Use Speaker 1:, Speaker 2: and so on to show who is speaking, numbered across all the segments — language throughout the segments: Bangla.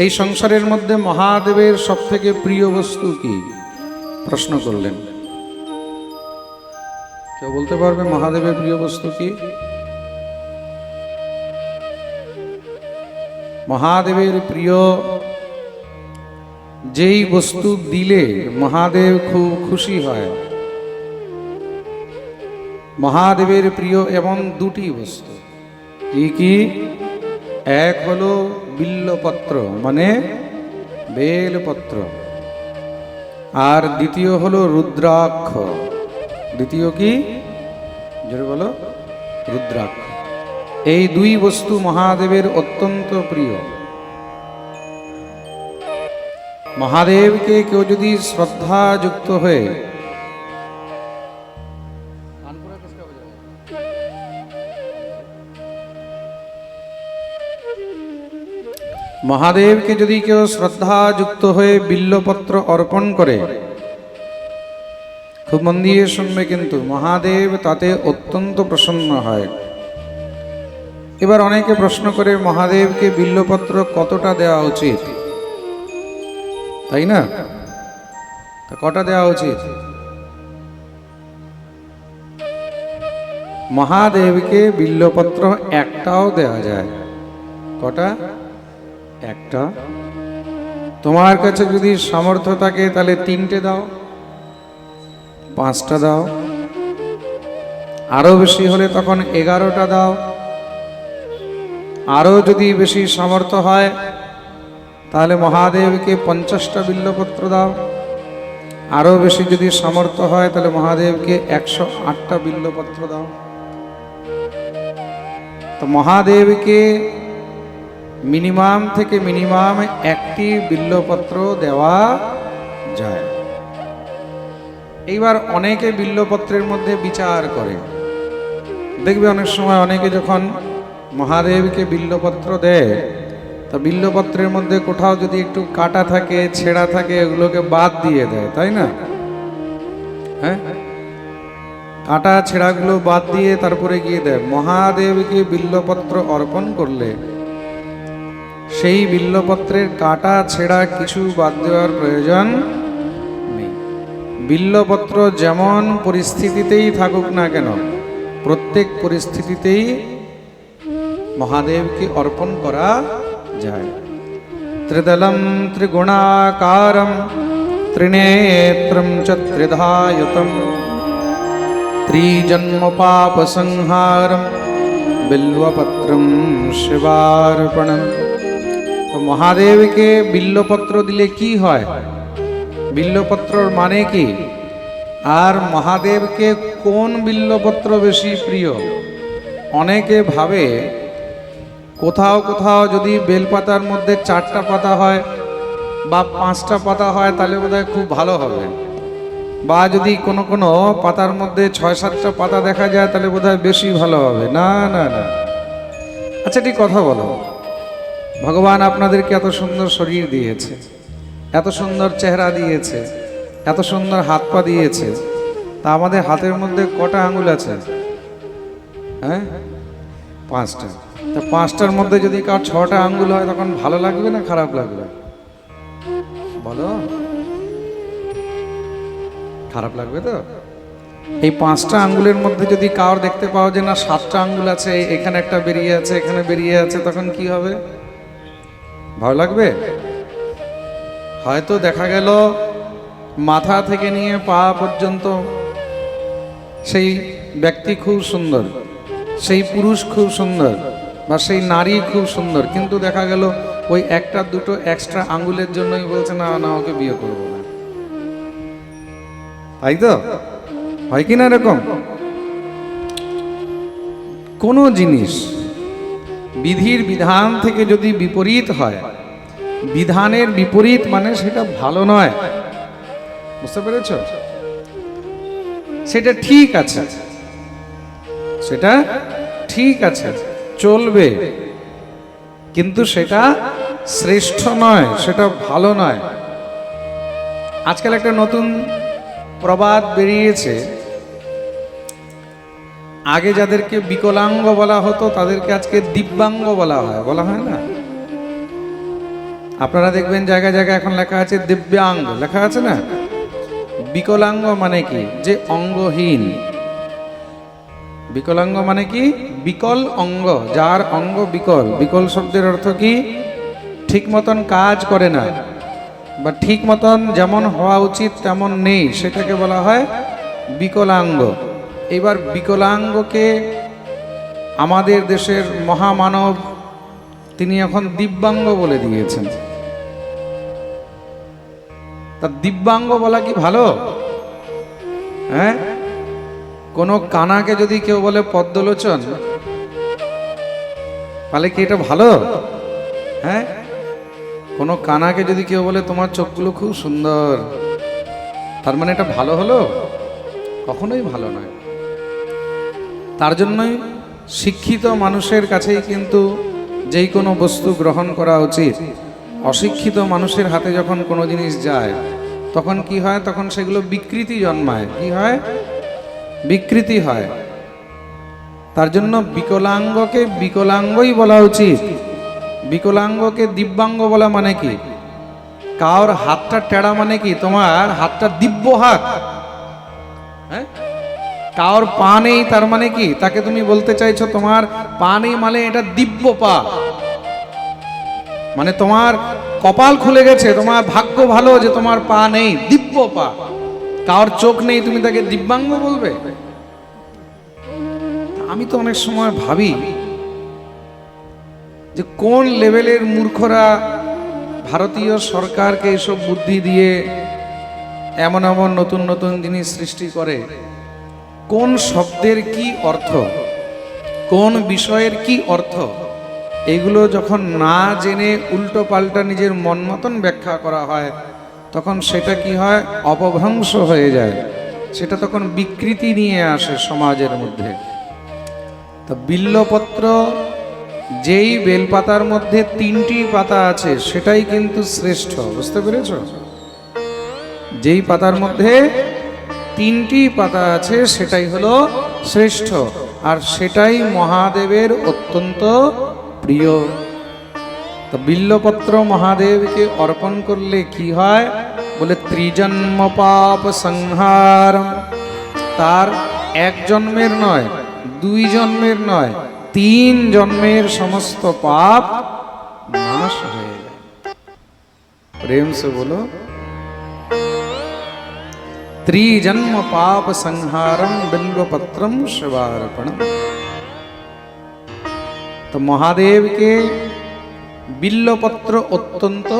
Speaker 1: এই সংসারের মধ্যে মহাদেবের সবথেকে প্রিয় বস্তু কি? প্রশ্ন করলেন। কেউ বলতে পারবে মহাদেবের প্রিয় বস্তু কি? মহাদেবের প্রিয় যেই বস্তু দিলে মহাদেব খুব খুশি হয়, মহাদেবের প্রিয় এমন দুটি বস্তু। কি কি? এক হলো বিল্লপত্র মানে বেলপত্র, আর দ্বিতীয় হলো রুদ্রাক্ষ। দ্বিতীয় কি? জোরে বলো। রুদ্রাক্ষ। এই দুই বস্তু মহাদেবের অত্যন্ত প্রিয়। মহাদেবকে কেউ যদি শ্রদ্ধাযুক্ত হয়ে মহাদেবকে যদি কেউ শ্রদ্ধাযুক্ত হয়ে বিল্লপত্র অর্পণ করে, খুব মন দিয়ে শুনবে কিন্তু, মহাদেব তাতে অত্যন্ত প্রসন্ন হয়। এবার অনেকে প্রশ্ন করে মহাদেবকে বিল্লপত্র কতটা দেওয়া উচিত, তাই না? তা কটা দেওয়া উচিত? মহাদেবকে বিল্লপত্র একটাও দেওয়া যায়। কটা? একটা। তোমার কাছে যদি সামর্থ্য থাকে তাহলে 3টে দাও, 5টা দাও, আরো বেশি হলে তখন 11টা দাও, আরো যদি বেশি সামর্থ্য হয় তাহলে মহাদেবকে 50টা বিল্লপত্র দাও, আরো বেশি যদি সামর্থ্য হয় তাহলে মহাদেবকে 108টা বিল্লপত্র দাও। তো মহাদেবকে মিনিমাম থেকে মিনিমাম 1টি বিল্লপত্র দেওয়া যায়। এইবার অনেকে বিল্লপত্রের মধ্যে বিচার করে, দেখবে অনেক সময় অনেকে যখন মহাদেবকে বিল্লপত্র দেয়, তা বিল্লপত্রের মধ্যে কোথাও যদি একটু কাটা থাকে, ছেঁড়া থাকে, এগুলোকে বাদ দিয়ে দেয়, তাই না? হ্যাঁ, কাটা ছেঁড়াগুলো বাদ দিয়ে তারপরে গিয়ে দেয়। মহাদেবকে বিল্লপত্র অর্পণ করলে সেই বিল্লপত্রের কাটা ছেঁড়া কিছু বাদ দেওয়ার প্রয়োজন নেই। বিল্লপত্র যেমন পরিস্থিতিতেই থাকুক না কেন, প্রত্যেক পরিস্থিতিতেই মহাদেবকে অর্পণ করা যায়। ত্রিদলম ত্রিগুণাকারম ত্রিনেত্রম চ ত্রিধায়তম ত্রিজন্ম পাপ সংহারম বিল্বপত্রম শিবার্পণম। তো মহাদেবকে বিল্লপত্র দিলে কি হয়? বিল্লপত্রর মানে কি? আর মহাদেবকে কোন বিল্লপত্র বেশি প্রিয়? অনেকে ভাবে কোথাও কোথাও যদি বেলপাতার মধ্যে 4টা পাতা হয় বা 5টা পাতা হয় তাহলে বোধহয় খুব ভালো হবে, বা যদি কোনো কোনো পাতার মধ্যে 6-7টা পাতা দেখা যায় তাহলে বোধহয় বেশি ভালো হবে। না না না, আচ্ছা ঠিক কথা বলো, ভগবান আপনাদেরকে এত সুন্দর শরীর দিয়েছে, এত সুন্দর চেহারা দিয়েছে, এত সুন্দর হাত পা দিয়েছে, তা আমাদের হাতের মধ্যে কটা আঙুল আছে? হ্যাঁ, 5টা। তা 5টার মধ্যে যদি কার 6টা আঙ্গুল হয় তখন ভালো লাগবে না খারাপ লাগবে? বলো, খারাপ লাগবে তো? এই 5টা আঙ্গুলের মধ্যে যদি কার দেখতে পাও যে না 7টা আঙ্গুল আছে, এখানে একটা বেরিয়ে আছে, এখানে বেরিয়ে আছে, তখন কি হবে? ভালো লাগবে? হয়তো দেখা গেল মাথা থেকে নিয়ে পা পর্যন্ত সেই ব্যক্তি খুব সুন্দর, সেই পুরুষ খুব সুন্দর, বা সেই নারী খুব সুন্দর, কিন্তু দেখা গেল ওই 1-2 এক্সট্রা আঙ্গুলের জন্যই বলছে না না ওকে বিয়ে করব না। তাই তো হয় কি না? এরকম কোন জিনিস বিধির বিধান থেকে যদি বিপরীত হয়, বিধানের বিপরীত মানে সেটা ভালো নয়, বুঝতে পেরেছ? সেটা ঠিক আছে, সেটা ঠিক আছে, চলবে, কিন্তু সেটা শ্রেষ্ঠ নয়, সেটা ভালো নয়। আজকাল একটা নতুন প্রবাদ বেরিয়েছে, আগে যাদেরকে বিকলাঙ্গ বলা হতো তাদেরকে আজকে দিব্যাঙ্গ বলা হয়, বলা হয় না? আপনারা দেখবেন জায়গায় জায়গায় এখন লেখা আছে দিব্যাঙ্গ, লেখা আছে না? বিকলাঙ্গ মানে কি? যে অঙ্গহীন। বিকলাঙ্গ মানে কি? বিকল অঙ্গ, যার অঙ্গ বিকল। বিকল শব্দের অর্থ কি? ঠিক মতন কাজ করে না, বা ঠিক মতন যেমন হওয়া উচিত তেমন নেই, সেটাকে বলা হয় বিকলাঙ্গ। এবার বিকলাঙ্গকে আমাদের দেশের মহামানব তিনি এখন দিব্যাঙ্গ বলে দিয়েছেন। তা দিব্যাঙ্গ বলা কি ভালো? হ্যাঁ, কোন কানাকে যদি কেউ বলে পদ্মলোচন, তাহলে কি এটা ভালো? হ্যাঁ, কোন কানাকে যদি কেউ বলে তোমার চোখগুলো খুব সুন্দর, তার মানে এটা ভালো হলো? কখনোই ভালো নয়। তার জন্যই শিক্ষিত মানুষের কাছেই কিন্তু যেই কোনো বস্তু গ্রহণ করা উচিত। অশিক্ষিত মানুষের হাতে যখন কোনো জিনিস যায় তখন কি হয়? তখন সেগুলো বিকৃতি জন্মায়। কি হয়? বিকৃতি হয়। তার জন্য বিকলাঙ্গকে বিকলাঙ্গই বলা উচিত। বিকলাঙ্গকে দিব্যাঙ্গ বলা মানে কি? কার হাতটা টেড়া মানে কি? তোমার হাতটা দিব্য হাত। হ্যাঁ, কার পা নেই তার মানে কি? তাকে তুমি বলতে চাইছো তোমার পা নেই মানে এটা দিব্য পা, মানে তোমার কপাল খুলে গেছে, তোমার ভাগ্য ভালো যে তোমার পা নেই, দিব্য পা। কার চোখ নেই, তুমি তাকে দিব্যাঙ্গ বলবে? আমি তো অনেক সময় ভাবি যে কোন লেভেলের মূর্খরা ভারতীয় সরকারকে এসব বুদ্ধি দিয়ে এমন এমন নতুন নতুন জিনিস সৃষ্টি করে। কোন শব্দের কি অর্থ, কোন বিষয়ের কি অর্থ, এগুলো যখন না জেনে উল্টো পাল্টা নিজের মন মতন ব্যাখ্যা করা হয়, তখন সেটা কি হয়? অপভ্রংশ হয়ে যায়। সেটা তখন বিকৃতি নিয়ে আসে সমাজের মধ্যে। তা বিল্বপত্র, যেই বেলপাতার মধ্যে 3টি পাতা আছে সেটাই কিন্তু শ্রেষ্ঠ। বুঝতে পেরেছ? যেই পাতার মধ্যে 3টি পাতা আছে সেটাই হলো শ্রেষ্ঠ, আর সেটাই মহাদেবের অত্যন্ত প্রিয়। তো বিল্বপত্র মহাদেবকে অর্পণ করলে কি হয়? বলে ত্রিজন্ম পাপ সংহার। তার এক জন্মের নয়, 2 জন্মের নয়, 3 জন্মের সমস্ত পাপ নাশ হয়ে যায়। প্রেম সে বলো, ত্রিজন্ম পাপ সংহারম বিল্বপত্রম শিবার্পণম। তো মহাদেবকে বিল্বপত্র অত্যন্ত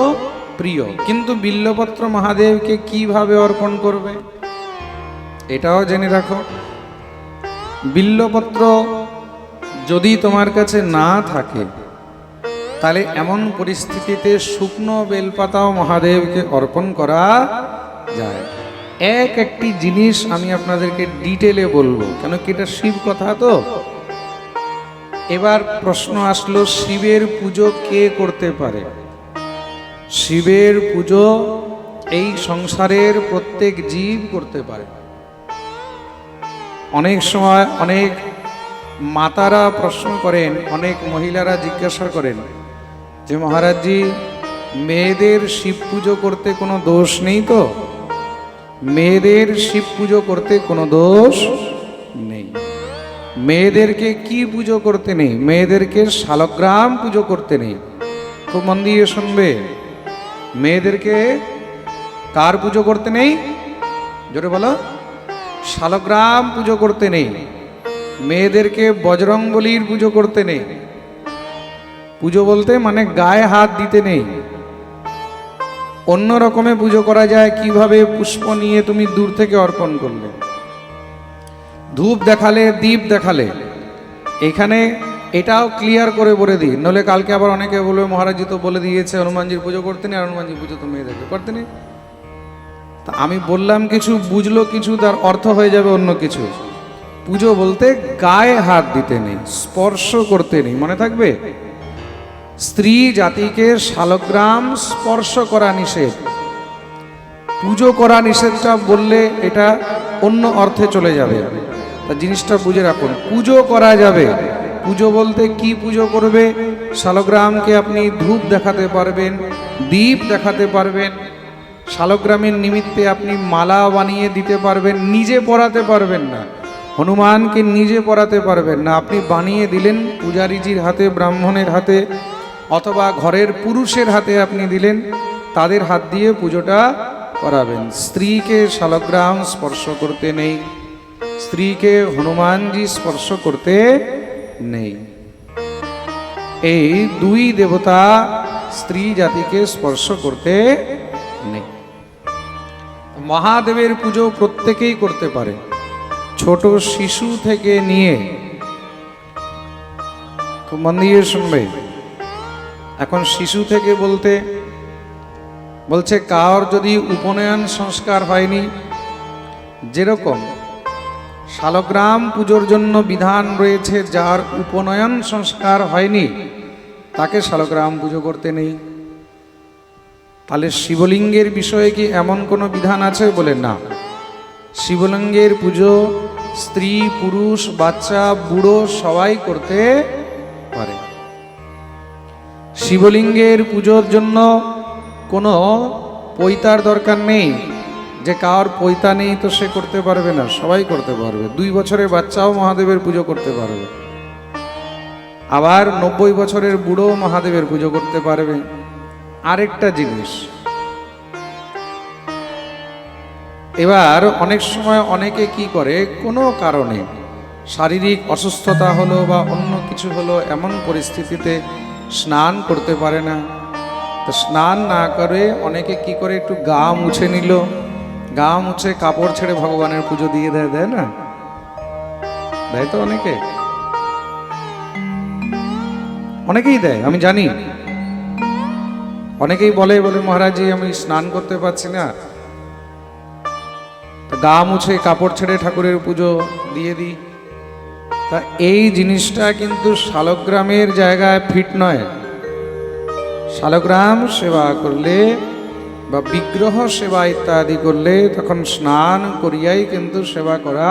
Speaker 1: প্রিয়। কিন্তু বিল্বপত্র মহাদেবকে কিভাবে অর্পণ করবে এটাও জেনে রাখো। বিল্বপত্র যদি তোমার কাছে না থাকে, তাহলে এমন পরিস্থিতিতে শুকনো বেলপাতাও মহাদেবকে অর্পণ করা যায়। একটি জিনিস আমি আপনাদেরকে ডিটেলে বলবো, কেন কি এটা শিব কথা। তো এবার প্রশ্ন আসলো, শিবের পুজো কে করতে পারে? শিবের পুজো এই সংসারের প্রত্যেক জীব করতে পারে। অনেক সময় অনেক মাতারা প্রশ্ন করেন, অনেক মহিলারা জিজ্ঞাসা করেন যে মহারাজজি, মেয়েদের শিব পুজো করতে কোনো দোষ নেই তো? মেয়েদের শিব পুজো করতে কোনো দোষ নেই। মেয়েদেরকে কি পুজো করতে নেই? মেয়েদেরকে শালগ্রাম পুজো করতে নেই। খুব মন দিয়ে শুনবে। মেয়েদেরকে কার পুজো করতে নেই? জোরে বলো। শালগ্রাম পুজো করতে নেই। মেয়েদেরকে বজরংবলীর পুজো করতে নেই। পুজো বলতে মানে গায়ে হাত দিতে নেই। অন্য রকমে পুজো করা যায়। কিভাবে? পুষ্প নিয়ে তুমি দূর থেকে অর্পণ করলে, ধূপ দেখালে, দীপ দেখালে। এখানে এটাও ক্লিয়ার করে বলে দিই, নলে কালকে আবার অনেকে বলবে মহারাজজি তো বলে দিয়েছে হনুমানজির পুজো করতে নেই, আর হনুমানজির পুজো তো মেয়েদেরকে করতে নেই। তা আমি বললাম কিছু, বুঝলো কিছু, তার অর্থ হয়ে যাবে অন্য কিছু। পুজো বলতে গায়ে হাত দিতে নেই, স্পর্শ করতে নেই, মনে থাকবে। স্ত্রী জাতিকে শালগ্রাম স্পর্শ করা নিষেধ। পুজো করা নিষেধটা বললে এটা অন্য অর্থে চলে যাবে। তা জিনিসটা বুঝে রাখুন, পুজো করা যাবে, পুজো বলতে কি পুজো করবে? শালগ্রামকে আপনি ধূপ দেখাতে পারবেন, দীপ দেখাতে পারবেন, শালগ্রামের নিমিত্তে আপনি মালা বানিয়ে দিতে পারবেন, নিজে পরাতে পারবেন না, হনুমানকে নিজে পরাতে পারবেন না, আপনি বানিয়ে দিলেন পূজারীজির হাতে, ব্রাহ্মণের হাতে, অথবা ঘরের পুরুষের হাতে আপনি দিলেন, তাদের হাত দিয়ে পুজোটা করাবেন। স্ত্রীকে শালগ্রাম স্পর্শ করতে নেই, স্ত্রীকে হনুমানজি স্পর্শ করতে নেই। এই দুই দেবতা স্ত্রী জাতিকে স্পর্শ করতে নেই। মহাদেবের পুজো প্রত্যেকেই করতে পারে, ছোট শিশু থেকে নিয়ে, খুব মন দিয়ে শুনবে, এখন শিশু থেকে বলছে কার যদি উপনয়ন সংস্কার হয়নি, যেরকম শালগ্রাম পুজোর জন্য বিধান রয়েছে, যার উপনয়ন সংস্কার হয়নি তাকে শালগ্রাম পুজো করতে নেই। তাহলে শিবলিঙ্গের বিষয়ে কি এমন কোনো বিধান আছে? বলে না। শিবলিঙ্গের পুজো স্ত্রী, পুরুষ, বাচ্চা, বুড়ো সবাই করতে পারে। শিবলিঙ্গের পুজোর জন্য কোনো পৈতার দরকার নেই, যে কার পৈতা নেই তো সে করতে পারবে না, সবাই করতে পারবে। 2 বছরের বাচ্চাও মহাদেবের পুজো করতে পারবে, আবার 90 বছরের বুড়ো মহাদেবের পুজো করতে পারবে। আরেকটা জিনিস, এবার অনেক সময় অনেকে কি করে, কোনো কারণে শারীরিক অসুস্থতা হলো বা অন্য কিছু হলো, এমন পরিস্থিতিতে স্নান করতে পারে না, তো স্নান না করে অনেকে কি করে, একটু গা মুছে নিল, গা মুছে কাপড় ছেড়ে ভগবানের পুজো দিয়ে দেয়, দেয় না? দেয় তো অনেকেই দেয়, আমি জানি। অনেকেই বলে মহারাজ আমি স্নান করতে পারছি না, গা মুছে কাপড় ছেড়ে ঠাকুরের পুজো দিয়ে দিই। তা এই জিনিসটা কিন্তু শালগ্রামের জায়গায় ফিট নয়। শালগ্রাম সেবা করলে বা বিগ্রহ সেবা ইত্যাদি করলে তখন স্নান করিয়াই কিন্তু সেবা করা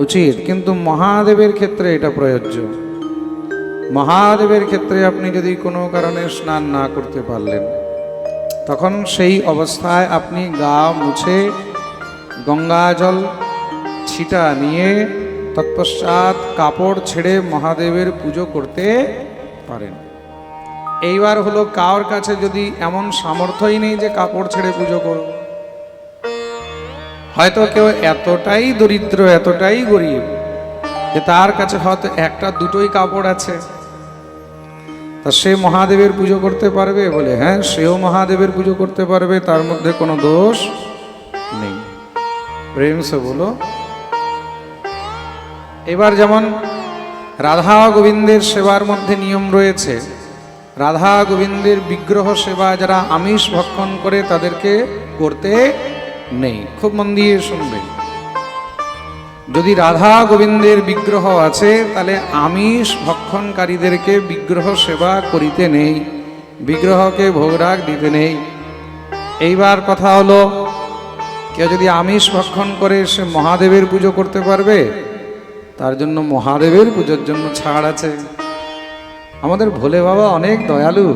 Speaker 1: উচিত। কিন্তু মহাদেবের ক্ষেত্রে এটা প্রযোজ্য। মহাদেবের ক্ষেত্রে আপনি যদি কোনো কারণে স্নান না করতে পারলেন, তখন সেই অবস্থায় আপনি গা মুছে গঙ্গা জল ছিটা নিয়ে তৎপশ্চাৎ কাপড় ছেড়ে মহাদেবের পুজো করতে পারেন। এইবার হলো, কার কাছে যদি এমন সামর্থ্যই নেই যে কাপড় ছেড়ে পুজো করো, হয়তো কেউ এতটাই দরিদ্র, এতটাই গরিব যে তার কাছে হয়তো একটা দুটোই কাপড় আছে, তা সে মহাদেবের পুজো করতে পারবে? বলে হ্যাঁ, সেও মহাদেবের পুজো করতে পারবে, তার মধ্যে কোনো দোষ নেই। প্রেম সে বলো। এবার যেমন রাধা গোবিন্দের সেবার মধ্যে নিয়ম রয়েছে, রাধা গোবিন্দের বিগ্রহ সেবা যারা আমিষ ভক্ষণ করে তাদেরকে করতে নেই। খুব মন দিয়ে শুনবেন, যদি রাধা গোবিন্দের বিগ্রহ আছে তাহলে আমিষ ভক্ষণকারীদেরকে বিগ্রহ সেবা করিতে নেই, বিগ্রহকে ভোগরাগ দিতে নেই। এইবার কথা হলো, কেউ যদি আমিষ ভক্ষণ করে সে মহাদেবের পুজো করতে পারবে? তার জন্য মহাদেবের পুজোর জন্য ছাড় আছে। আমাদের ভোলে বাবা অনেক দয়ালু,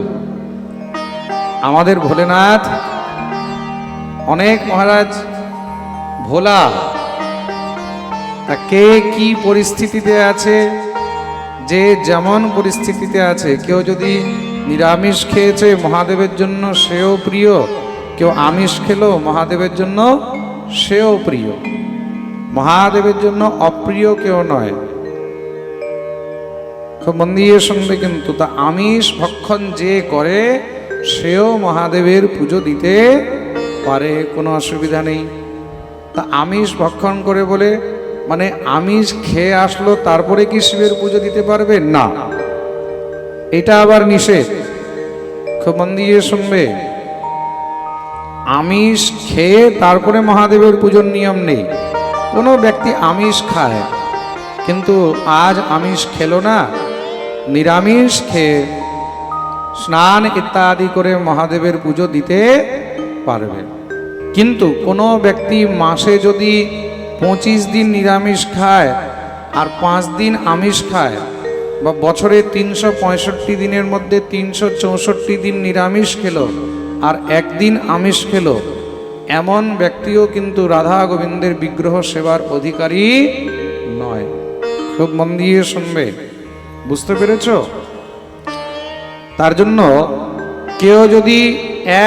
Speaker 1: আমাদের ভোলেনাথ অনেক মহারাজ ভোলা। তা কে কি পরিস্থিতিতে আছে, যে যেমন পরিস্থিতিতে আছে, কেউ যদি নিরামিষ খেয়েছে মহাদেবের জন্য সেও প্রিয়, কেউ আমিষ খেলো মহাদেবের জন্য সেও প্রিয়, মহাদেবের জন্য অপ্রিয় কেউ নয়। খুব মন দিয়ে শুনবে কিন্তু, তা আমিষ ভক্ষণ যে করে সেও মহাদেবের পুজো দিতে পারে, কোনো অসুবিধা নেই। তা আমিষ ভক্ষণ করে বলে মানে আমিষ খেয়ে আসলো তারপরে কি শিবের পুজো দিতে পারবে? না, এটা আবার নিষেধ। খুব মন দিয়ে শুনবে, আমিষ খেয়ে তারপরে মহাদেবের পুজোর নিয়ম নেই। কোনো ব্যক্তি আমিষ খায় কিন্তু আজ আমিষ খেলো না, নিরামিষ খেয়ে স্নান ইত্যাদি করে মহাদেবের পুজো দিতে পারবে। কিন্তু কোনো ব্যক্তি মাসে যদি 25 দিন নিরামিষ খায় আর 5 দিন আমিষ খায়, বা বছরে 365 দিনের মধ্যে 364 দিন নিরামিষ খেলো আর একদিন আমিষ খেলো, এমন ব্যক্তিও কিন্তু রাধা গোবিন্দের বিগ্রহ সেবার অধিকারী নয়। খুব মন দিয়ে শুনবে, বুঝতে পেরেছ? তার জন্য কেউ যদি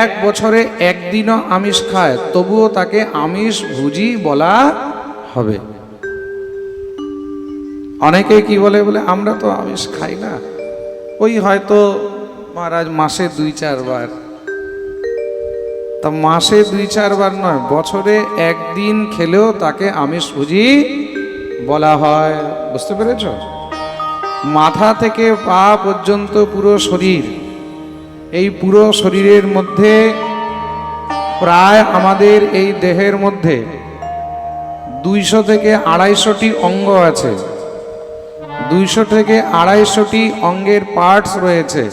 Speaker 1: এক বছরে একদিনও আমিষ খায় তবুও তাকে আমিষ ভুজি বলা হবে। অনেকে কি বলে, বলে আমরা তো আমিষ খাই না, ওই হয়তো মহারাজ মাসে 2-4 বার। তা মাসে 2-4 বার নয়, বছরে একদিন খেলেও তাকে আমিষ ভুজি বলা হয়। বুঝতে পেরেছ? মাথা থেকে পা পর্যন্ত পুরো শরীর, এই পুরো শরীরের মধ্যে প্রায় আমাদের এই দেহের মধ্যে 200 থেকে 250টি অঙ্গ আছে। 200 থেকে 250টি অঙ্গের পার্টস রয়েছে।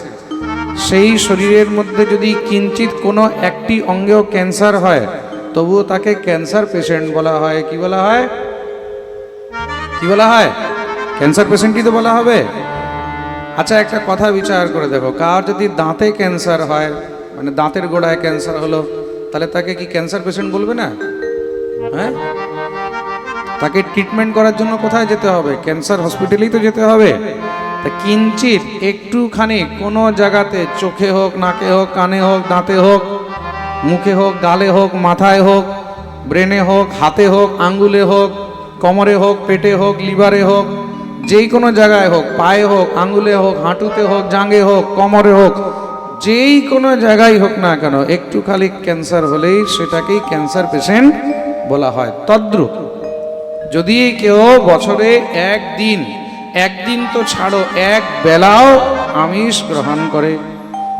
Speaker 1: সেই শরীরের মধ্যে যদি কিঞ্চিত কোনো একটি অঙ্গেও ক্যান্সার হয় তবুও তাকে ক্যান্সার পেশেন্ট বলা হয়। কি বলা হয়? কি বলা হয়? ক্যান্সার পেশেন্টই তো বলা হবে। আচ্ছা, একটা কথা বিচার করে দেখো, কার যদি দাঁতে ক্যান্সার হয়, মানে দাঁতের গোড়ায় ক্যান্সার হলো, তাহলে তাকে কি ক্যান্সার পেশেন্ট বলবে না? হ্যাঁ, তাকে ট্রিটমেন্ট করার জন্য কোথায় যেতে হবে? ক্যান্সার হসপিটালেই তো যেতে হবে। তা কিঞ্চিত একটুখানি কোনো জায়গাতে, চোখে হোক, নাকে হোক, কানে হোক, দাঁতে হোক, মুখে হোক, গালে হোক, মাথায় হোক, ব্রেনে হোক, হাতে হোক, আঙ্গুলে হোক, কোমরে হোক, পেটে হোক, লিভারে হোক, যেই কোনো জায়গায় হোক, পায়ে হোক, আঙ্গুলে হোক, হাঁটুতে হোক, জাঙ্গে হোক, কোমরে হোক, যেই কোনো জায়গায় হোক না কেন, একটু খালি ক্যান্সার হলেই সেটাকেই ক্যান্সার পেশেন্ট বলা হয়। তদ্রূপ যদি কেউ বছরে একদিন তো ছাড়ো, এক বেলাও আমিষ গ্রহণ করে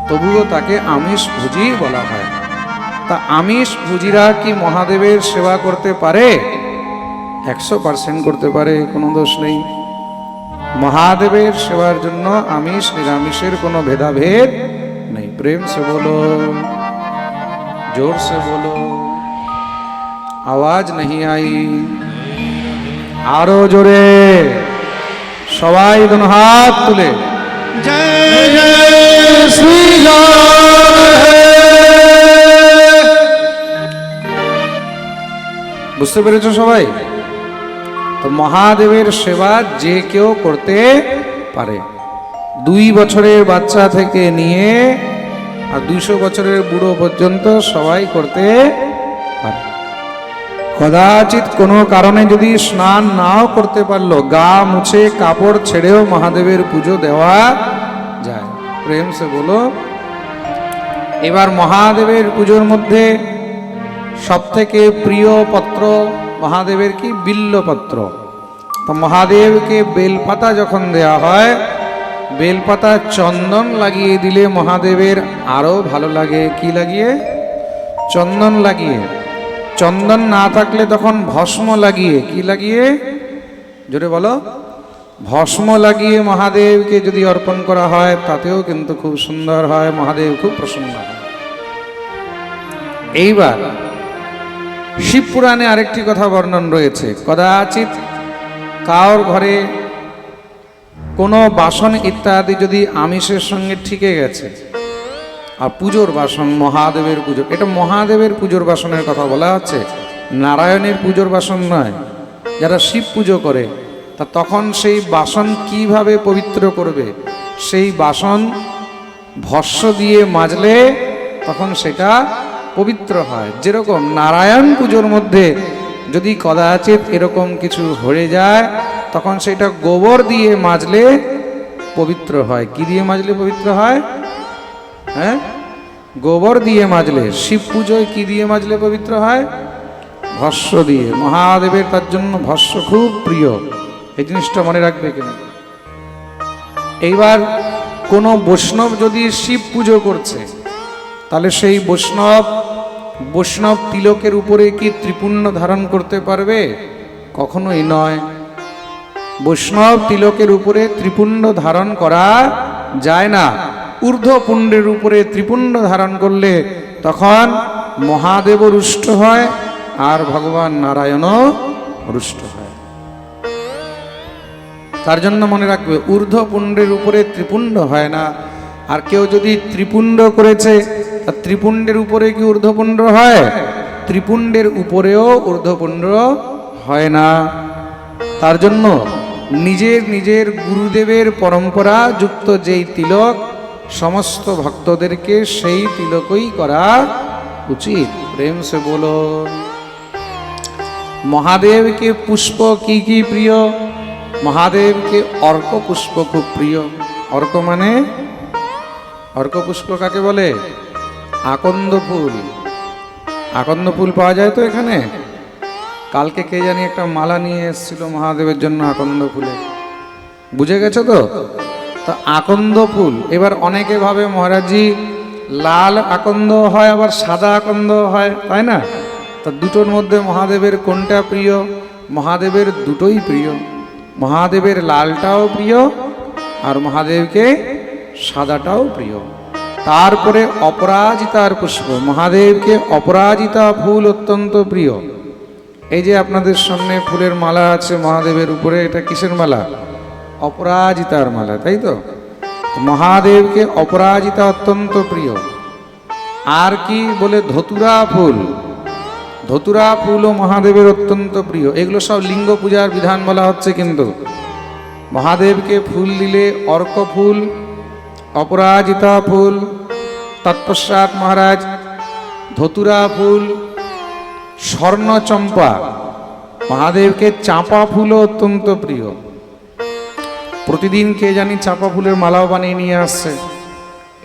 Speaker 1: তবুও তাকে আমিষ ভুজি বলা হয়। তা আমিষ ভুজিরা কি মহাদেবের সেবা করতে পারে? 100% করতে পারে, কোনো দোষ নেই। মহাদেবের সেবার জন্য আমিষ নিরামিষের কোনো ভেদাভেদ নেই। প্রেম সে বলো, জোর সে বলো, আওয়াজ नहीं आई। আরো জোরে সবাই दोनों हाथ তুলে জয় জয় শ্রী বুঝতে পেরেছো সবাই? তো মহাদেবের সেবা যে কেউ করতে পারে। 2 বছরের বাচ্চা থেকে নিয়ে আর 200 বছরের বুড়ো পর্যন্ত সবাই করতে পারে। কদাচিৎ কোনো কারণে যদি স্নান নাও করতে পারলো, গা মুছে কাপড় ছেড়েও মহাদেবের পুজো দেওয়া যায়। প্রেম সে বলো। এবার মহাদেবের পুজোর মধ্যে সবথেকে প্রিয় পত্র মহাদেবের কি? বিল্লপত্র। তো মহাদেবকে বেলপাতা যখন দেয়া হয়, বেলপাতা চন্দন লাগিয়ে দিলে মহাদেবের আরো ভালো লাগে। কি লাগিয়ে? চন্দন লাগিয়ে। চন্দন না থাকলে তখন ভস্ম লাগিয়ে। কি লাগিয়ে? জোরে বলো। ভস্ম লাগিয়ে মহাদেবকে যদি অর্পণ করা হয় তাতেও কিন্তু খুব সুন্দর হয়, মহাদেব খুব প্রসন্ন হয়। এইবার শিব পুরাণে আরেকটি কথা বর্ণন রয়েছে। কদাচিৎ কার ঘরে কোনো বাসন ইত্যাদি যদি আমিষের সঙ্গে ঠিকে গেছে, আর পুজোর বাসন, মহাদেবের পুজো, এটা মহাদেবের পুজোর বাসনের কথা বলা হচ্ছে, নারায়ণের পুজোর বাসন নয়। যারা শিব পুজো করে তা তখন সেই বাসন কিভাবে পবিত্র করবে? সেই বাসন ভস্ম দিয়ে মাজলে তখন সেটা পবিত্র হয়। যেরকম নারায়ণ পুজোর মধ্যে যদি কদাচিৎ এরকম কিছু হয়ে যায় তখন সেটা গোবর দিয়ে মাজলে পবিত্র হয়। কি দিয়ে মাজলে পবিত্র হয়? হ্যাঁ, গোবর দিয়ে মাজলে। শিব পুজোয় কি দিয়ে মাজলে পবিত্র হয়? ভস্ম দিয়ে। মহাদেবের তার জন্য ভস্ম খুব প্রিয়, এই জিনিসটা মনে রাখবে কেন। এইবার কোনো বৈষ্ণব যদি শিব পুজো করছে তাহলে সেই বৈষ্ণব তিলকের উপরে কি ত্রিপুণ্য ধারণ করতে পারবে? কখনোই নয়। বৈষ্ণব তিলকের উপরে ত্রিপুণ্ড ধারণ করা যায় না। ঊর্ধ্বপুণ্ডের উপরে ত্রিপুণ্ড ধারণ করলে তখন মহাদেব রুষ্ট হয় আর ভগবান নারায়ণও রুষ্ট হয়। তার জন্য মনে রাখবে ঊর্ধ্বপুণ্ডের উপরে ত্রিপুণ্ড হয় না। আর কেউ যদি ত্রিপুণ্ড করেছে, তা ত্রিপুণ্ডের উপরে কি ঊর্ধ্বপুণ্ড হয়? ত্রিপুণ্ডের উপরেও ঊর্ধ্বপুণ্ড হয় না। তার জন্য নিজের নিজের গুরুদেবের পরম্পরা যুক্ত যেই তিলক, সমস্ত ভক্তদেরকে সেই তিলকই করা উচিত। প্রেম সে বলো। মহাদেবকে পুষ্প কি কি প্রিয়? মহাদেবকে অর্ক পুষ্প খুব প্রিয়। অর্ক মানে, অর্ক পুষ্প কাকে বলে? আকন্দ ফুল। আকন্দ ফুল পাওয়া যায় তো এখানে। কালকে কে জানি একটা মালা নিয়ে এসেছিল মহাদেবের জন্য আকন্দ ফুলে, বুঝে গেছো তো? তো আকন্দ ফুল। এবার অনেকে ভাবে মহারাজজি লাল আকন্দ হয় আবার সাদা আকন্দ হয়, তাই না? তা দুটোর মধ্যে মহাদেবের কোনটা প্রিয়? মহাদেবের দুটোই প্রিয়। মহাদেবের লালটাও প্রিয় আর মহাদেবকে সাদাটাও প্রিয়। তারপরে অপরাজিতার পুষ্প। মহাদেবকে অপরাজিতা ফুল অত্যন্ত প্রিয়। এই যে আপনাদের সামনে ফুলের মালা আছে মহাদেবের উপরে, এটা কিসের মালা? অপরাজিতার মালা, তাই তো? মহাদেবকে অপরাজিতা অত্যন্ত প্রিয়। আর কি বলে? ধতুরা ফুল। ধতুরা ফুলও মহাদেবের অত্যন্ত প্রিয়। এগুলো সব লিঙ্গ পূজার বিধান বলা হচ্ছে, কিন্তু মহাদেবকে ফুল দিলে অর্ক ফুল, অপরাজিতা ফুল, তৎপশ্চাৎ মহারাজ ধতুরা ফুল, স্বর্ণচম্পা, মহাদেবকে চাঁপা ফুলও অত্যন্ত প্রিয়। প্রতিদিন কে জানি চাঁপা ফুলের মালাও বানিয়ে নিয়ে আসছে,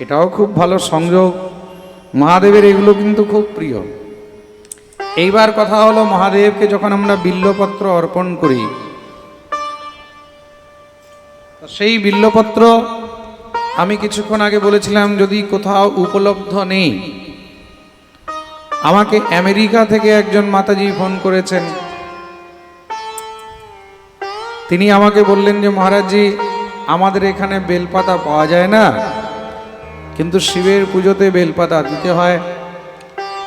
Speaker 1: এটাও খুব ভালো সংযোগ। মহাদেবের এগুলো কিন্তু খুব প্রিয়। এইবার কথা হলো, মহাদেবকে যখন আমরা বিল্বপত্র অর্পণ করি, সেই বিল্বপত্র আমি কিছুক্ষণ আগে বলেছিলাম যদি কোথাও উপলব্ধ নেই। আমাকে আমেরিকা থেকে একজন মাতাজি ফোন করেছেন। তিনি আমাকে বললেন যে মহারাজজি আমাদের এখানে বেলপাতা পাওয়া যায় না, কিন্তু শিবের পুজোতে বেলপাতা দিতে হয়।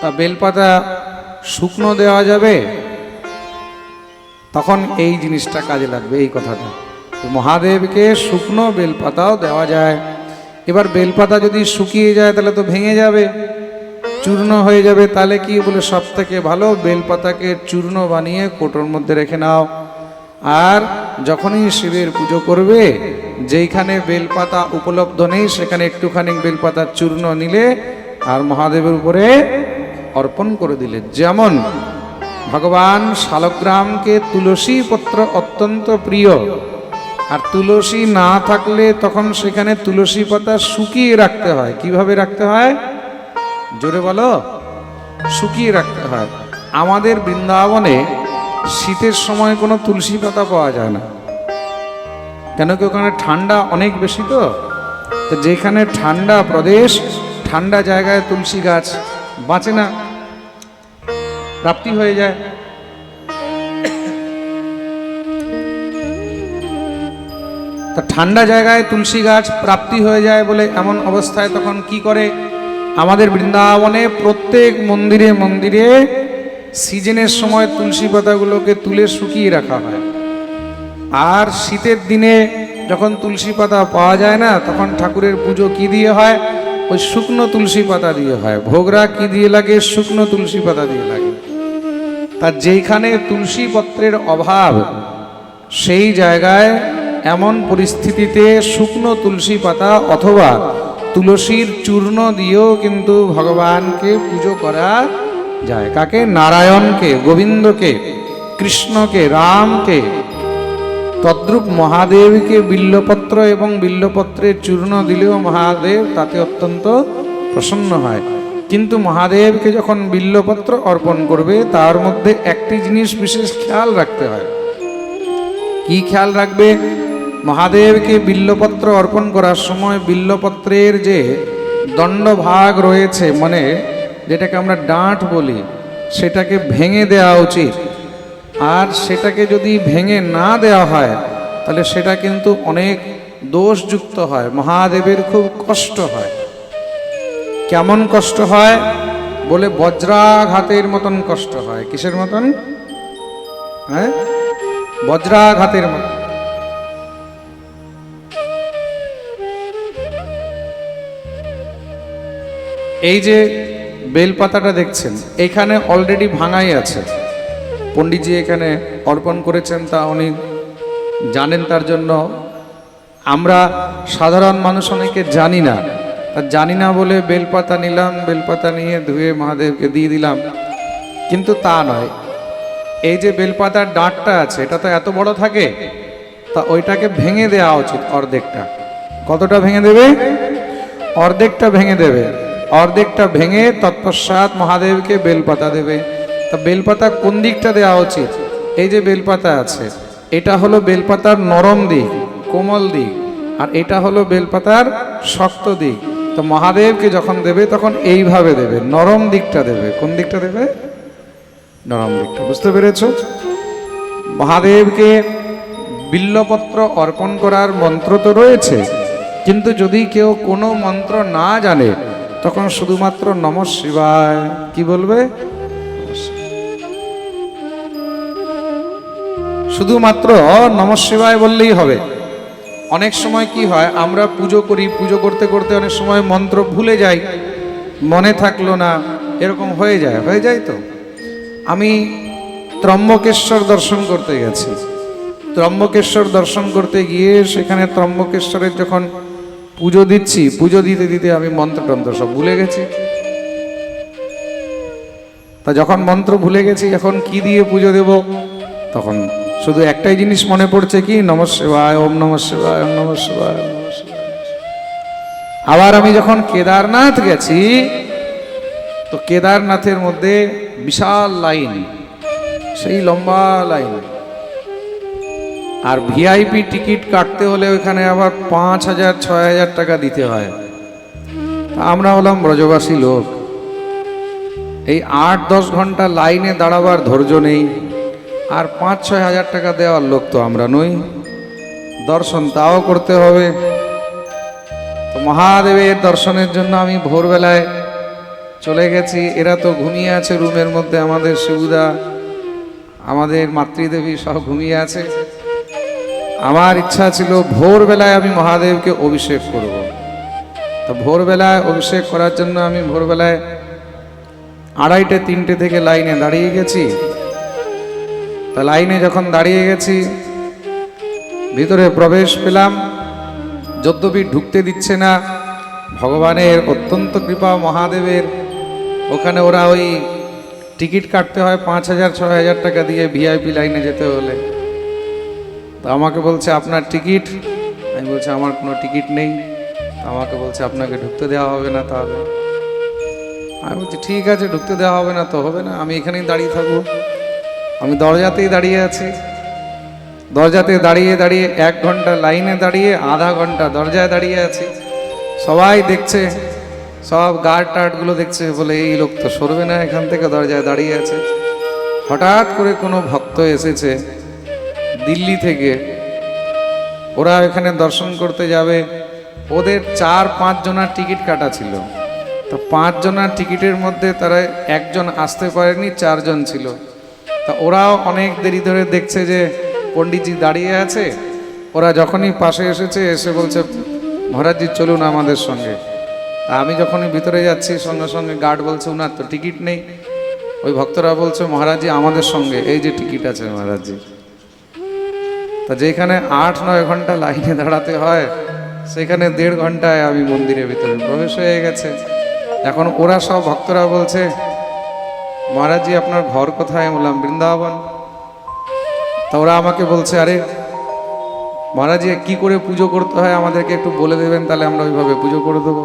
Speaker 1: তা বেলপাতা শুকনো দেওয়া যাবে? তখন এই জিনিসটা কাজে লাগবে, এই কথাটা। মহাদেবকে শুকনো বেলপাতাও দেওয়া যায়। এবার বেলপাতা যদি শুকিয়ে যায় তাহলে তো ভেঙে যাবে, চূর্ণ হয়ে যাবে। তাহলে কি বলে, সব থেকে ভালো বেলপাতাকে চূর্ণ বানিয়ে কোটোর মধ্যে রেখে নাও। আর যখনই শিবের পুজো করবে, যেইখানে বেলপাতা উপলব্ধ নেই সেখানে একটুখানি বেলপাতার চূর্ণ নিলে আর মহাদেবের উপরে অর্পণ করে দিলে। যেমন ভগবান শালগ্রামকে তুলসী পত্র অত্যন্ত প্রিয়, আর তুলসী না থাকলে তখন সেখানে তুলসী পাতা শুকিয়ে রাখতে হয়। কিভাবে রাখতে হয়? জোরে বলো। শুকিয়ে রাখতে হয়। আমাদের বৃন্দাবনে শীতের সময় কোনো তুলসী পাতা পাওয়া যায় না, কেন কি ওখানে ঠান্ডা অনেক বেশি। তো যেখানে ঠান্ডা প্রদেশ, ঠান্ডা জায়গায় তুলসী গাছ বাঁচে না, প্রাপ্তি হয়ে যায়। তা ঠান্ডা জায়গায় তুলসী গাছ প্রাপ্তি হয়ে যায় বলে এমন অবস্থায় তখন কি করে, আমাদের বৃন্দাবনে প্রত্যেক মন্দিরে মন্দিরে সিজনের সময় তুলসী পাতাগুলোকে তুলে শুকিয়ে রাখা হয়। আর শীতের দিনে যখন তুলসী পাতা পাওয়া যায় না, তখন ঠাকুরের পুজো কি দিয়ে হয়? ওই শুকনো তুলসী পাতা দিয়ে হয়। ভোগরা কি দিয়ে লাগে? শুকনো তুলসী পাতা দিয়ে লাগে। তা যেখানে তুলসী পত্রের অভাব, সেই জায়গায় এমন পরিস্থিতিতে শুকনো তুলসী পাতা অথবা তুলসীর চূর্ণ দিয়েও কিন্তু ভগবানকে পুজো করা যায়। কাকে? নারায়ণকে, গোবিন্দকে, কৃষ্ণকে, রামকে। তদ্রূপ মহাদেবকে বিল্বপত্র এবং বিল্বপত্রের চূর্ণ দিলেও মহাদেব তাতে অত্যন্ত প্রসন্ন হয়। কিন্তু মহাদেবকে যখন বিল্বপত্র অর্পণ করবে, তার মধ্যে একটি জিনিস বিশেষ খেয়াল রাখতে হয়। কি খেয়াল রাখবে? মহাদেবকে বিল্বপত্র অর্পণ করার সময় বিল্বপত্রের যে দণ্ডভাগ রয়েছে, মানে যেটাকে আমরা ডাঁট বলি, সেটাকে ভেঙে দেওয়া উচিত। আর সেটাকে যদি ভেঙে না দেওয়া হয় তাহলে সেটা কিন্তু অনেক দোষযুক্ত হয়, মহাদেবের খুব কষ্ট হয়। কেমন কষ্ট হয় বলে? বজ্রাঘাতের মতন কষ্ট হয়। কিসের মতন? হ্যাঁ, বজ্রাঘাতের মতন। এই যে বেলপাতাটা দেখছেন এখানে অলরেডি ভাঙাই আছে, পণ্ডিতজি এখানে অর্পণ করেছেন, তা উনি জানেন। তার জন্য আমরা সাধারণ মানুষ অনেকে জানি না, তা জানি না বলে বেলপাতা নিলাম, বেলপাতা নিয়ে ধুয়ে মহাদেবকে দিয়ে দিলাম, কিন্তু তা নয়। এই যে বেলপাতার ডাঁটটা আছে এটা তো এত বড় থাকে, তা ওইটাকে ভেঙে দেওয়া উচিত অর্ধেকটা। কতটা ভেঙে দেবে? অর্ধেকটা ভেঙে দেবে। অর্ধেকটা ভেঙে তৎপশ্চাৎ মহাদেবকে বেলপাতা দেবে। তা বেলপাতা কোন দিকটা দেওয়া উচিত? এই যে বেলপাতা আছে এটা হলো বেলপাতার নরম দিক, কোমল দিক, আর এটা হলো বেলপাতার শক্ত দিক। তো মহাদেবকে যখন দেবে তখন এইভাবে দেবে, নরম দিকটা দেবে। কোন দিকটা দেবে? নরম দিকটা। বুঝতে পেরেছ? মহাদেবকে বিল্লপত্র অর্পণ করার মন্ত্র তো রয়েছে, কিন্তু যদি কেউ কোনো মন্ত্র না জানে তখন শুধুমাত্র নমঃ শিবায় কি বলবে? শুধুমাত্র নমঃ শিবায় বললেই হবে। অনেক সময় কি হয়, আমরা পুজো করি, পুজো করতে করতে অনেক সময় মন্ত্র ভুলে যাই, মনে থাকলো না, এরকম হয়ে যায় তো। আমি ত্রম্বকেশ্বর দর্শন করতে গেছি। ত্রম্বকেশ্বর দর্শন করতে গিয়ে সেখানে ত্রম্বকেশ্বরের যখন পুজো দিচ্ছি, পুজো দিতে দিতে আমি মন্ত্রতন্ত্র সব ভুলে গেছি। তা যখন মন্ত্র ভুলে গেছি, এখন কি দিয়ে পুজো দেব, তখন শুধু একটাই জিনিস মনে পড়ছে, কি? নমঃ শিবায়, ওম নমঃ শিবায়, ওম নমঃ শিবায়, ওম নমঃ শিবায়। আবার আমি যখন কেদারনাথ গেছি, তো কেদারনাথের মধ্যে বিশাল লাইন, সেই লম্বা লাইন, আর ভিআইপি টিকিট কাটতে হলে ওখানে আবার 5,000-6,000 টাকা দিতে হয়। আমরা হলাম ব্রজবাসী লোক, এই 8-10 ঘন্টা লাইনে দাঁড়াবার ধৈর্য নেই, আর 5-6 হাজার টাকা দেওয়ার লোক তো আমরা নই। দর্শন তাও করতে হবে। তো মহাদেবের দর্শনের জন্য আমি ভোরবেলায় চলে গেছি। এরা তো ঘুমিয়ে আছে রুমের মধ্যে, আমাদের শিবুদা, আমাদের মাতৃদেবী সব ঘুমিয়ে আছে। আমার ইচ্ছা ছিল ভোরবেলায় আমি মহাদেবকে অভিষেক করব। তো ভোরবেলায় অভিষেক করার জন্য আমি ভোরবেলায় 2:30-3টে থেকে লাইনে দাঁড়িয়ে গেছি। তা লাইনে যখন দাঁড়িয়ে গেছি, ভিতরে প্রবেশ পেলাম, যদ্যপি ঢুকতে দিচ্ছে না। ভগবানের অত্যন্ত কৃপা, মহাদেবের। ওখানে ওরা ওই টিকিট কাটতে হয় 5,000-6,000 টাকা দিয়ে ভিআইপি লাইনে যেতে হলে। তো আমাকে বলছে আপনার টিকিট। আমি বলছি আমার কোনো টিকিট নেই। আমাকে বলছে আপনাকে ঢুকতে দেওয়া হবে না। তাহলে আমি বলছি ঠিক আছে, ঢুকতে দেওয়া হবে না তো হবে না, আমি এখানেই দাঁড়িয়ে থাকবো। আমি দরজাতেই দাঁড়িয়ে আছি। দরজাতে দাঁড়িয়ে দাঁড়িয়ে 1 ঘন্টা লাইনে দাঁড়িয়ে, আধা ঘন্টা দরজায় দাঁড়িয়ে আছি। সবাই দেখছে, সব গার্ড টার্ডগুলো দেখছে, বলে এই লোক তো সরবে না এখান থেকে, দরজায় দাঁড়িয়ে আছে। হঠাৎ করে কোনো ভক্ত এসেছে দিল্লি থেকে, ওরা এখানে দর্শন করতে যাবে। ওদের 4-5 জনের টিকিট কাটা ছিল। তো 5 জনের টিকিটের মধ্যে তারা একজন আসতে পারেনি, 4 জন ছিল। তা ওরাও অনেক দেরি ধরে দেখছে যে পণ্ডিতজি দাঁড়িয়ে আছে। ওরা যখনই পাশে এসেছে, এসে বলছে মহারাজজি চলুন আমাদের সঙ্গে। তা আমি যখনই ভিতরে যাচ্ছি, সঙ্গে সঙ্গে গার্ড বলছে উনার তো টিকিট নেই। ওই ভক্তরা বলছে মহারাজজি আমাদের সঙ্গে, এই যে টিকিট আছে মহারাজজি। তা যেখানে 8-9 ঘন্টা লাইনে দাঁড়াতে হয়, সেখানে 1.5 ঘন্টায় আমি মন্দিরের ভিতরে প্রবেশ হয়ে গেছে। এখন ওরা সব ভক্তরা বলছে মহারাজজি আপনার ঘর কোথায়? বললাম বৃন্দাবন। তা ওরা আমাকে বলছে আরে মহারাজজি কি করে পুজো করতে হয় আমাদেরকে একটু বলে দেবেন, তাহলে আমরা ওইভাবে পুজো করে দেবো।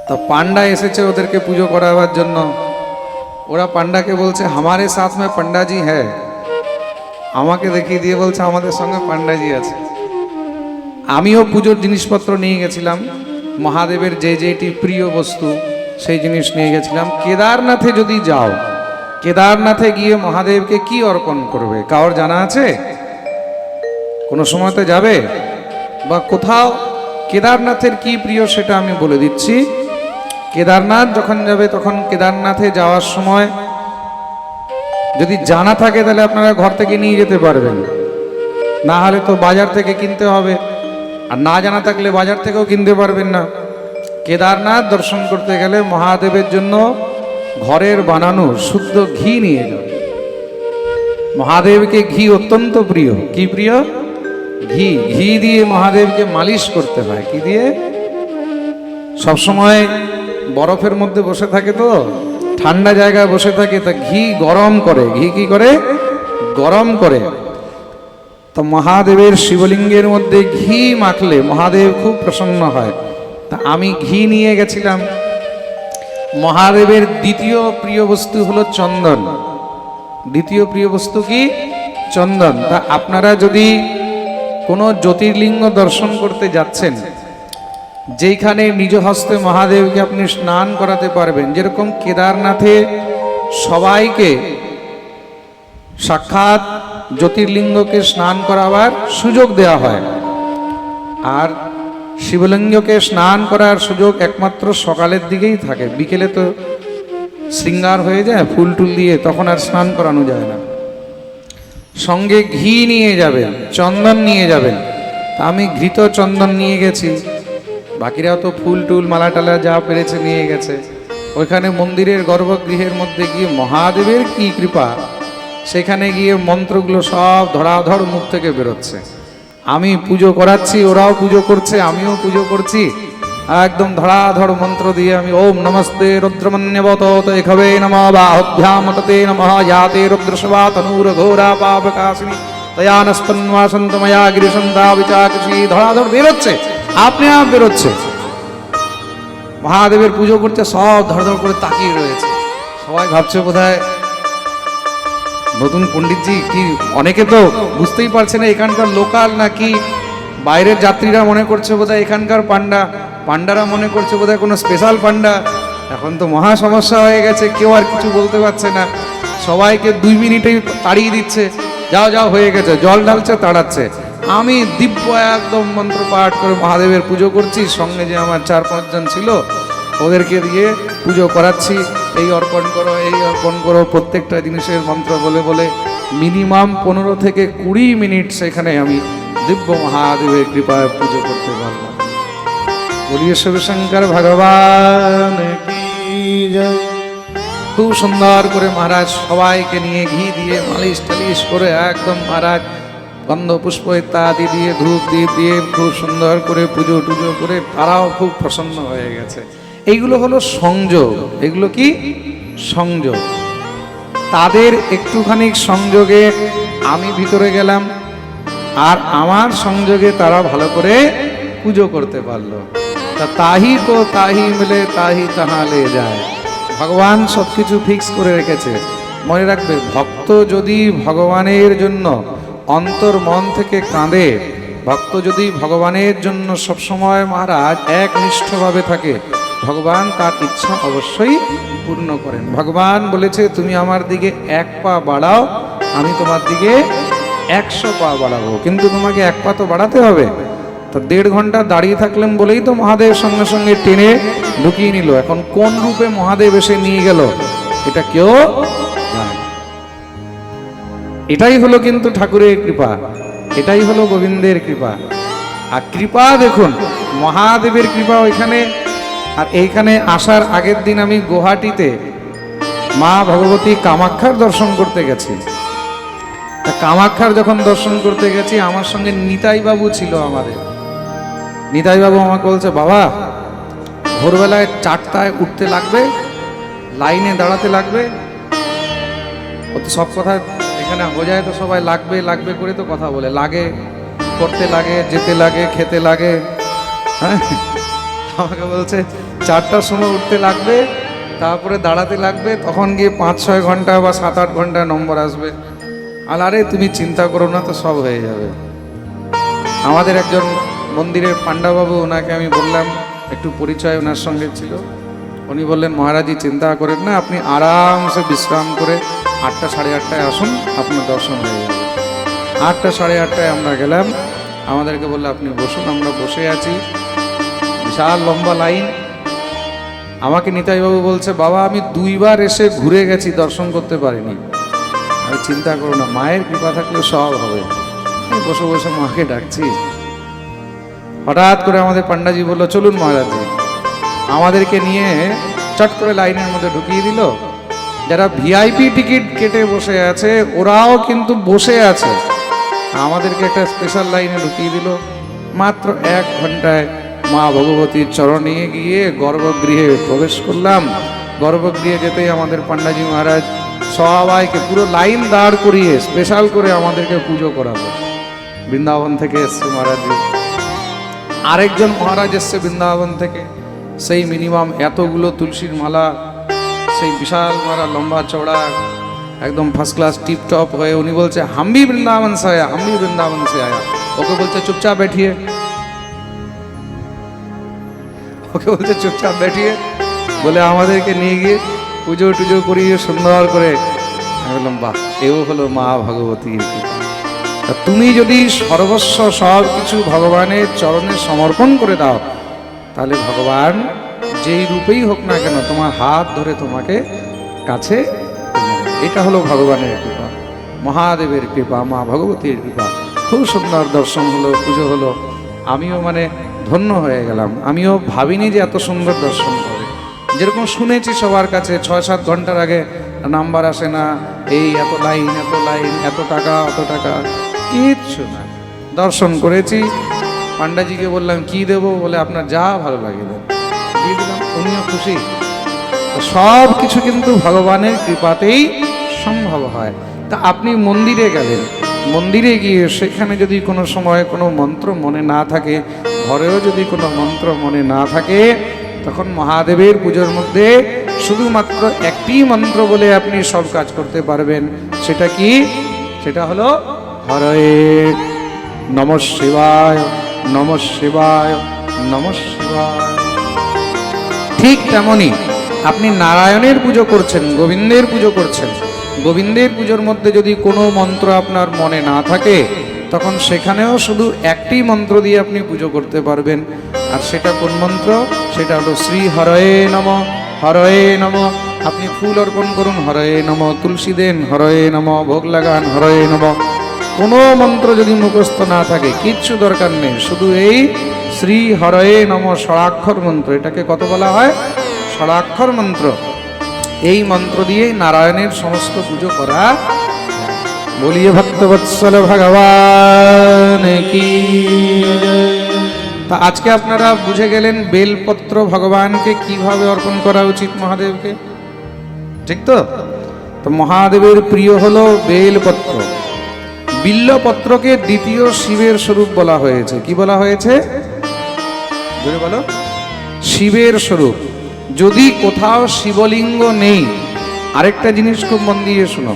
Speaker 1: তা পান্ডা এসেছে ওদেরকে পুজো করাবার জন্য। ওরা পান্ডাকে বলছে হামারে সাথ মে পান্ডাজি হ্যাঁ। আমাকে দেখিয়ে দিয়ে বলছে আমাদের সঙ্গে পান্ডাজি আছে। আমিও পুজোর জিনিসপত্র নিয়ে গেছিলাম, মহাদেবের যে যেটি প্রিয় বস্তু সেই জিনিস নিয়ে গেছিলাম। কেদারনাথে যদি যাও, কেদারনাথে গিয়ে মহাদেবকে কি অর্পণ করবে কারোর জানা আছে? কোনো সময়তে যাবে বা কোথাও কেদারনাথের কি প্রিয় সেটা আমি বলে দিচ্ছি। কেদারনাথ যখন যাবে তখন কেদারনাথে যাওয়ার সময় যদি জানা থাকে তাহলে আপনারা ঘর থেকে নিয়ে যেতে পারবেন, না হলে তো বাজার থেকে কিনতে হবে। আর না জানা থাকলে বাজার থেকেও কিনতে পারবেন না। কেদারনাথ দর্শন করতে গেলে মহাদেবের জন্য ঘরের বানানো শুদ্ধ ঘি নিয়ে যাবে। মহাদেবকে ঘি অত্যন্ত প্রিয়। কি প্রিয়? ঘি। ঘি দিয়ে মহাদেবকে মালিশ করতে হয়। কি দিয়ে? সবসময় বরফের মধ্যে বসে থাকে তো, ঠান্ডা জায়গায় বসে থাকে, তা ঘি গরম করে। ঘি কি করে? গরম করে। তো মহাদেবের শিবলিঙ্গের মধ্যে ঘি মাখলে মহাদেব খুব প্রসন্ন হয়। তা আমি ঘি নিয়ে গেছিলাম। মহাদেবের দ্বিতীয় প্রিয় বস্তু হলো চন্দন। দ্বিতীয় প্রিয় বস্তু কি? চন্দন। তা আপনারা যদি কোনো জ্যোতির্লিঙ্গ দর্শন করতে যাচ্ছেন, যেইখানে নিজ হস্তে মহাদেবকে আপনি স্নান করাতে পারবেন, যেরকম কেদারনাথে সবাইকে সাক্ষাৎ জ্যোতির্লিঙ্গকে স্নান করাবার সুযোগ দেওয়া হয়, আর শিবলিঙ্গকে স্নান করার সুযোগ একমাত্র সকালের দিকেই থাকে। বিকেলে তো শৃঙ্গার হয়ে যায় ফুল টুল দিয়ে, তখন আর স্নান করানো যায় না। সঙ্গে ঘি নিয়ে যাবেন, চন্দন নিয়ে যাবেন। তা আমি ঘৃত চন্দন নিয়ে গেছি, বাকিরাও তো ফুল টুল মালা টালা যা পেরেছে নিয়ে গেছে। ওইখানে মন্দিরের গর্ভগৃহের মধ্যে গিয়ে মহাদেবের কি কৃপা, সেখানে গিয়ে মন্ত্রগুলো সব ধড়াধড় মুখ থেকে বেরোচ্ছে। আমি পুজো করাচ্ছি, ওরাও পুজো করছে, আমিও পুজো করছি। একদম ধড়াধড় মন্ত্র দিয়ে আমি ওম নমস্তে রুদ্রমন্যবত এখবে নমঃ বাহুভ্যামততে নমঃ ইয়াতে রুদ্রশবা তনুর ঘোরা পাপকাশিনী তয়ানস্তন্বাসন্তময়া গিরিসন্তা বিচাকৃষি ধড়াধড় বেরোচ্ছে, আপনি আপ বেরোচ্ছে। মহাদেবের পুজো করতে সব ধড়ধড় করে তাকিয়ে রয়েছে। সবাই ভাবছে বোধহয় নতুন পণ্ডিতজি কি, অনেকে তো বুঝতেই পারছে না এখানকার লোকাল নাকি বাইরের যাত্রীরা মনে করছে বোধহয় এখানকার পান্ডা, পান্ডারা মনে করছে বোধহয় কোনো স্পেশাল পান্ডা। এখন তো মহা সমস্যা হয়ে গেছে, কেউ আর কিছু বলতে পারছে না, সবাইকে 2 মিনিটেই তাড়িয়ে দিচ্ছে, যাও যাও হয়ে গেছে, জল ঢালছে, তাড়াচ্ছে। আমি দিব্য একদম মন্ত্র পাঠ করে মহাদেবের পুজো করছি, সঙ্গে যে আমার 4-5 জন ছিল ওদেরকে দিয়ে পুজো করাচ্ছি। এই অর্পণ করো, এই অর্পণ করো, প্রত্যেকটা জিনিসের মন্ত্র বলে বলে মিনিমাম 15 থেকে 20 মিনিট সেখানে আমি দিব্য মহাদেবের কৃপায় পুজো করতে পারলাম। বলিয়ে শিবশঙ্কর ভগবান কি জয়। খুব সুন্দর করে মহারাজ সবাইকে নিয়ে ঘি দিয়ে মালিশ টালিশ করে একদম মহারাজ গন্ধ পুষ্প ইত্যাদি দিয়ে ধূপ দ্বীপ দিয়ে খুব সুন্দর করে পুজো টুজো করে তারাও খুব প্রসন্ন হয়ে গেছে। এইগুলো হলো সংযোগ। এগুলো কি? সংযোগ। তাদের একটুখানি সংযোগে আমি ভিতরে গেলাম, আর আমার সংযোগে তারা ভালো করে পুজো করতে পারলো। তা তাহি কো তাহি মিলে তাহি তাহা লে যায়। ভগবান সব কিছু ফিক্স করে রেখেছে। মনে রাখবে, ভক্ত যদি ভগবানের জন্য অন্তর মন থেকে কাঁদে, ভক্ত যদি ভগবানের জন্য সবসময় মহারাজ একনিষ্ঠভাবে থাকে, ভগবান তার ইচ্ছা অবশ্যই পূর্ণ করেন। ভগবান বলেছে তুমি আমার দিকে 1 পা বাড়াও, আমি তোমার দিকে 100 পা বাড়াবো, কিন্তু তোমাকে 1 পা তো বাড়াতে হবে। তো 1.5 ঘন্টা দাঁড়িয়ে থাকলেন বলেই তো মহাদেব সঙ্গে সঙ্গে টেনে ঢুকিয়ে নিল। এখন কোন রূপে মহাদেব এসে নিয়ে গেল এটা কেউ জানে না। এটাই হলো কিন্তু ঠাকুরের কৃপা, এটাই হলো গোবিন্দের কৃপা। আর কৃপা দেখুন, মহাদেবের কৃপা ওইখানে। আর এইখানে আসার আগের দিন আমি গুয়াহাটিতে মা ভগবতী কামাখ্যার দর্শন করতে গেছি। তা কামাখ্যার যখন দর্শন করতে গেছি, আমার সঙ্গে নিতাই বাবু ছিল আমাদের। নিতাই বাবু আমাকে বলছে, বাবা ভোরবেলায় 4টায় উঠতে লাগবে, লাইনে দাঁড়াতে লাগবে। ও তো সব কথা এখানে হয়ে যায়, তো সবাই লাগবে লাগবে করে তো কথা বলে, লাগে করতে লাগে, যেতে লাগে, খেতে লাগে। হ্যাঁ, আমাকে বলছে 4টার সময় উঠতে লাগবে, তারপরে দাঁড়াতে লাগবে, তখন গিয়ে 5-6 ঘন্টা বা 7-8 ঘন্টা নম্বর আসবে। আর আরে তুমি চিন্তা করো না, তো সব হয়ে যাবে। আমাদের একজন মন্দিরের পাণ্ডাবাবু, ওনাকে আমি বললাম, একটু পরিচয় ওনার সঙ্গে ছিল, উনি বললেন মহারাজজি চিন্তা করেন না, আপনি আরামসে বিশ্রাম করে 8টা 8:30টায় আসুন, আপনার দর্শন হয়ে যাবে। 8টা 8:30টায় আমরা গেলাম, আমাদেরকে বললে আপনি বসুন। আমরা বসে আছি, বিশাল লম্বা লাইন। আমাকে নিতাইবাবু বলছে, বাবা আমি 2 বার এসে ঘুরে গেছি, দর্শন করতে পারিনি। আমি চিন্তা করো না, মায়ের কৃপা থাকলে সব হবে। বসে বসে মাকে ডাকছি, হঠাৎ করে আমাদের পান্ডাজি বললো, চলুন মহারাজজি। আমাদেরকে নিয়ে চট করে লাইনের মধ্যে ঢুকিয়ে দিল। যারা ভিআইপি টিকিট কেটে বসে আছে ওরাও কিন্তু বসে আছে, আমাদেরকে একটা স্পেশাল লাইনে ঢুকিয়ে দিল। মাত্র 1 ঘন্টায় মা ভগবতীর চরণে গিয়ে গর্ভগৃহে প্রবেশ করলাম। গর্ভগৃহে যেতেই আমাদের পান্ডাজি মহারাজ সবাইকে পুরো লাইন দাঁড় করিয়ে স্পেশাল করে আমাদেরকে পুজো করাবো। বৃন্দাবন থেকে এসছে মহারাজজি, আরেকজন মহারাজ এসছে বৃন্দাবন থেকে, সেই মিনিমাম এতগুলো তুলসীর মালা, সেই বিশাল মারা লম্বা চওড়া একদম ফার্স্ট ক্লাস টিপ টপ হয়ে উনি বলছে হাম ভি বৃন্দাবন সে আয়া, হাম ভি বৃন্দাবন সে আয়া। ওকে বলছে চুপচাপ बैठिए, ওকে বলছে চুপচাপ बैठिए বলে আমাদেরকে নিয়ে গিয়ে পুজো টুজো করিয়ে সুন্দর করে। আমি বললাম বাহ, এও হলো মা ভগবতীর কৃপা। তা তুমি যদি সর্বস্ব সব কিছু ভগবানের চরণে সমর্পণ করে দাও, তাহলে ভগবান যেই রূপেই হোক না কেন তোমার হাত ধরে তোমাকে কাছে টেনে নেবে। এটা হলো ভগবানের কৃপা, মহাদেবের কৃপা, মা ভগবতীর কৃপা। খুব সুন্দর দর্শন হলো, পুজো হলো। আমিও মানে ধন্য হয়ে গেলাম। আমিও ভাবিনি যে এত সুন্দর দর্শন হবে। যেরকম শুনেছি সবার কাছে 6-7 ঘন্টার আগে নাম্বার আসে না, এই এত লাইন এত লাইন, এত টাকা অত টাকা, কিচ্ছু না। দর্শন করেছি। পান্ডাজিকে বললাম কি দেবো, বলে আপনার যা ভালো লাগে দেন, দিয়ে দিলাম। উনিও খুশি। সব কিছু কিন্তু ভগবানের কৃপাতেই সম্ভব হয়। তা আপনি মন্দিরে গেলেন, মন্দিরে গিয়ে সেখানে যদি কোনো সময় কোনো মন্ত্র মনে না থাকে, ঘরেও যদি কোনো মন্ত্র মনে না থাকে, তখন মহাদেবের পুজোর মধ্যে শুধুমাত্র একটি মন্ত্র বলে আপনি সব কাজ করতে পারবেন। সেটা কি? সেটা হলো হরে নমঃ শিবায়, নমঃ শিবায়, নমঃ শিবায়। ঠিক তেমনি আপনি নারায়ণের পুজো করছেন, গোবিন্দের পুজো করছেন, গোবিন্দের পুজোর মধ্যে যদি কোনো মন্ত্র আপনার মনে না থাকে, তখন সেখানেও শুধু একটি মন্ত্র দিয়ে আপনি পুজো করতে পারবেন। আর সেটা কোন মন্ত্র? সেটা হলো শ্রী হরয়ে নম, হরয়ে নম। আপনি ফুল অর্পণ করুন, হরয়ে নম, তুলসী দেন, হরয়ে নম, ভোগ লাগান, হরয়ে নম। কোনো মন্ত্র যদি মুখস্থ না থাকে কিচ্ছু দরকার নেই, শুধু এই শ্রী হরয়ে নম ষড়াক্ষর মন্ত্র, এটাকে কত বলা হয়? ষড়াক্ষর মন্ত্র। এই মন্ত্র দিয়েই নারায়ণের সমস্ত পুজো করা। বলিয়ে ভক্তবৎসল ভগবান কি। তা আজকে আপনারা বুঝে গেলেন বেলপত্র ভগবানকে কিভাবে অর্পণ করা উচিত, মহাদেবকে, ঠিক তো? তো মহাদেবের প্রিয় হলো বেলপত্র। বিল্লপত্রকে দ্বিতীয় শিবের স্বরূপ বলা হয়েছে। কি বলা হয়েছে? জোরে বলো। শিবের স্বরূপ। যদি কোথাও শিবলিঙ্গ নেই, আরেকটা জিনিস খুব মন দিয়ে শোনো,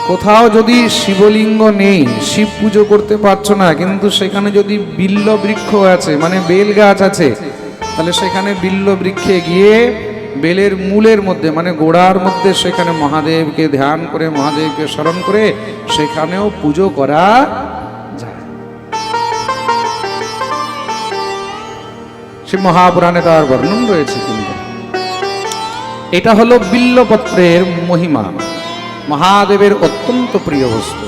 Speaker 1: কোথাও যদি শিবলিঙ্গ নেই, শিব পুজো করতে পারছো না, কিন্তু সেখানে যদি বিল্ল বৃক্ষ আছে, মানে বেল গাছ আছে, তাহলে সেখানে বিল্ল বৃক্ষে গিয়ে বেলের মূলের মধ্যে মানে গোড়ার মধ্যে সেখানে মহাদেবকে ধ্যান করে, মহাদেবকে স্মরণ করে সেখানেও পুজো করা যায়। সে মহাপুরাণে তার বর্ণন রয়েছে। কিন্তু এটা হলো বিল্লপত্রের মহিমা, মহাদেবের অত্যন্ত প্রিয় বস্তু।